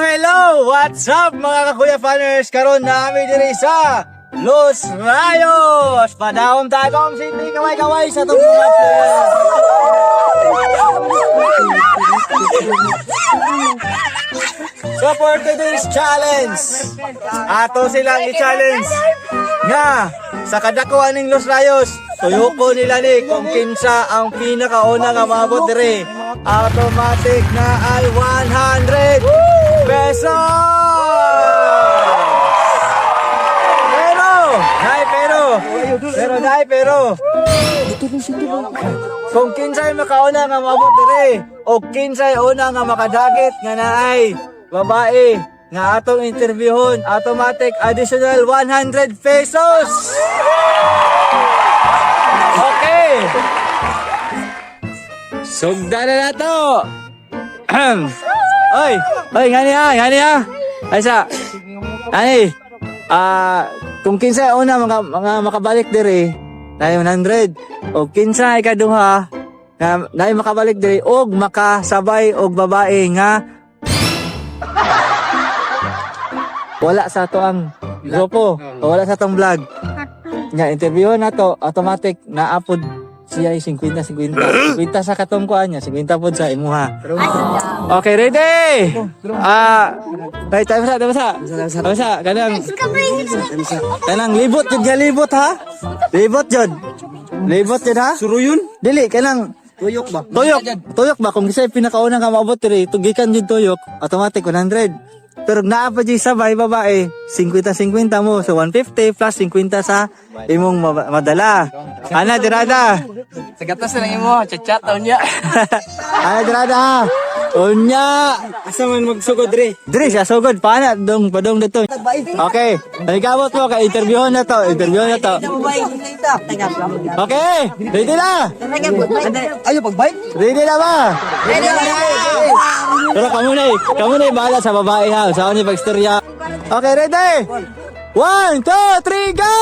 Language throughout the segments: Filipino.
Hello! What's up mga kakuya fanners? Karon na kami diri sa Los Rayos! Padahon tagong city kaway-kaway sa itong mga players! So for today's challenge, ato silang i-challenge nga sa kadakuan ng Los Rayos, tuyoko nila ni kung kinsa ang pinakauna nga maabot diri. Automatic na ay 100 pesos! Pero kung kinsay makauna nga maabot diri o kinsay una nga makadagit nga naay babae nga atong interviewon, automatic additional 100 pesos! Okay! Sugda na to! Oy! Oy, ngani ha! Ay sa! Ani! Kung kinsa una mga makabalik diri, na 100. O kinsa ikaduha, na makabalik diri, og makasabay og babae nga wala sa to ang grupo, o wala sa tong vlog. Nga, interview na to, automatic naapod siya ay 50 sa katong kuan niya, 50 pod sa imuha. Okay, ready? Right, tayo sa. Kanang libot jud nga libot ha? Libot jud ha? Suro yun? Dili, kanang tuyok ba? Kung kisay pinakauna nga maabot diri, tugikan jud tuyok, automatic 100. Pero naa pa di sabay babae, 50-50 mo. So 150 plus 50 sa imong madala. Ana dirada. Sa lang imo, chat unya. Ana dirada ha. Unya. Asa man magsugod dre? Dre siya sugod pa dong padong dito. Okay. Nagabot mo kay interviewon na to. Okay. Ready na? Ayo pagbike. Ready na ba? Ready na. Pero kamu na bahala sa babae ha. Sa niyo pagstorya. Okay, ready? 1, 2, 3, go!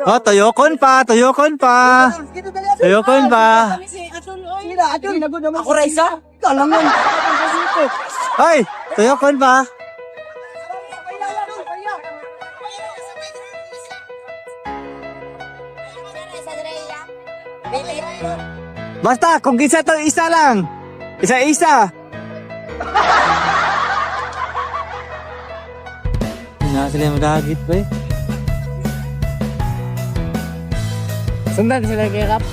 Oh, tuyokon pa. Ako Raisa. Kalangan. Hoy, tuyokon pa. Basta, kung kinsa to isa lang. Isa. Na sila madagit ba eh? Sundan sila kay Rap.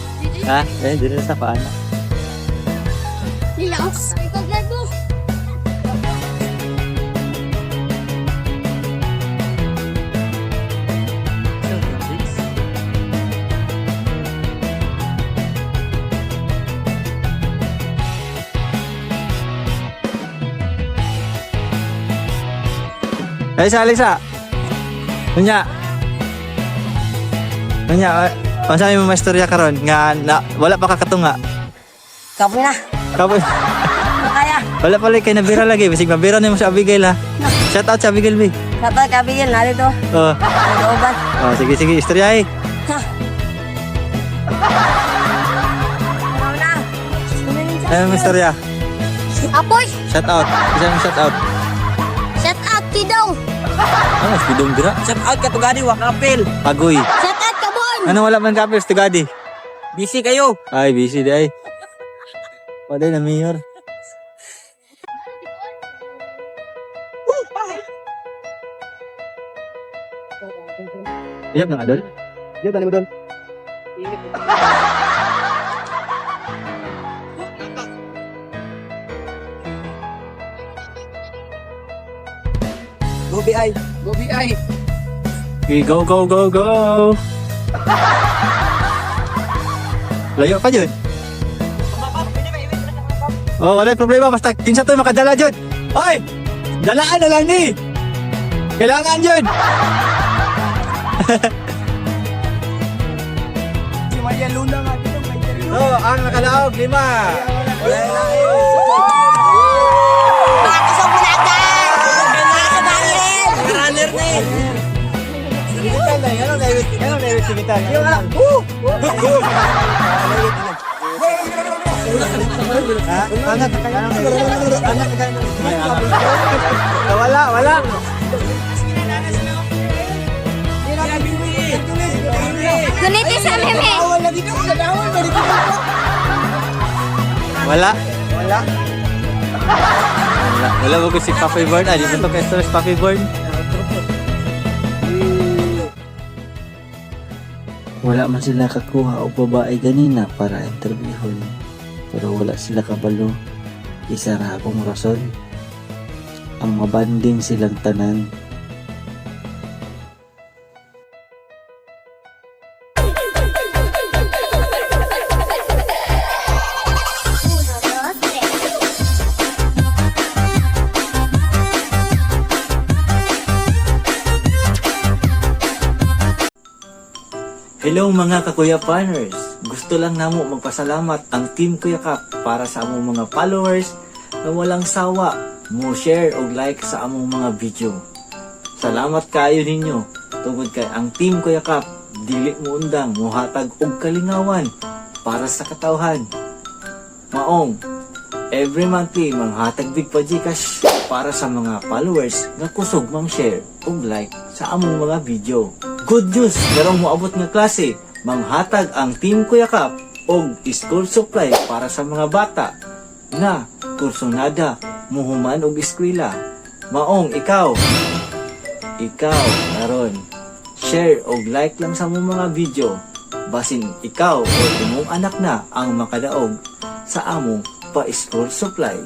Ha? Dito sa paano? Nilaos. Alisa. Unya, unsa imong maistorya karon nga wala pa kakatunga? Kapoy na. Kaya. Wala pa kay nabira lagi, bisig mabira nimo sa Abigail ha. Shout out sa Abigail bi. Kata kabigil na dito. Oh. Doban. Oh, sige istorya eh. Ano mo istorya? Apoy! Shout out. Isa mo shout out. Shout out Tidong! Ano, Tidong dira? Shout out ka tugani wa kapil. Agoy. Shout out Kabon! Ano wala man kapers to gadi? Busy kayo. Ay, busy day. Wala na mayor. Iyap na nga doon? Iyap na mo doon? Go BI. Go BI. Okay, go, go, go, go! Layo pa dyan. Oh, wala problema. Basta kinsa to makadala dyan. Hoy! Dalaan na lang ni! Kailangan dyan! Si Maria Luna nga dito. Oh, ang nakalaog, 5. Bakasok mo na agad! Mga kabayan! Runner na eh. Anong David Simitan? Yung ha? Angat, wala. Kuniti sa meme. Wala. Wala mo ko si Puffy Bird. Di ba ito ka-stress Puffy Bird? Wala man sila kakuha o babae ganina para interviewon. Pero wala sila kabalo. Isa ra akong rason. Ang mabanding silang tanan. Hello mga kakuya partners! Gusto lang namo magpasalamat ang Team Kuya Kap para sa among mga followers na walang sawa mo share o like sa among mga video. Salamat kayo ninyo tungod kay ang Team Kuya Kap dili mo undang mohatag og kalingawan para sa katawhan. Maong every monthly manghatag big pa Gcash para sa mga followers nga kusog mang share og like sa among mga video. Good news! Merong moabot nga klase, manghatag ang Team Kuya Kap og school supply para sa mga bata na kursonada, muhuman og eskwela. Maong ikaw karon share og like lang sa mong mga video basin ikaw o imong anak na ang makadaog sa among pa-school supply.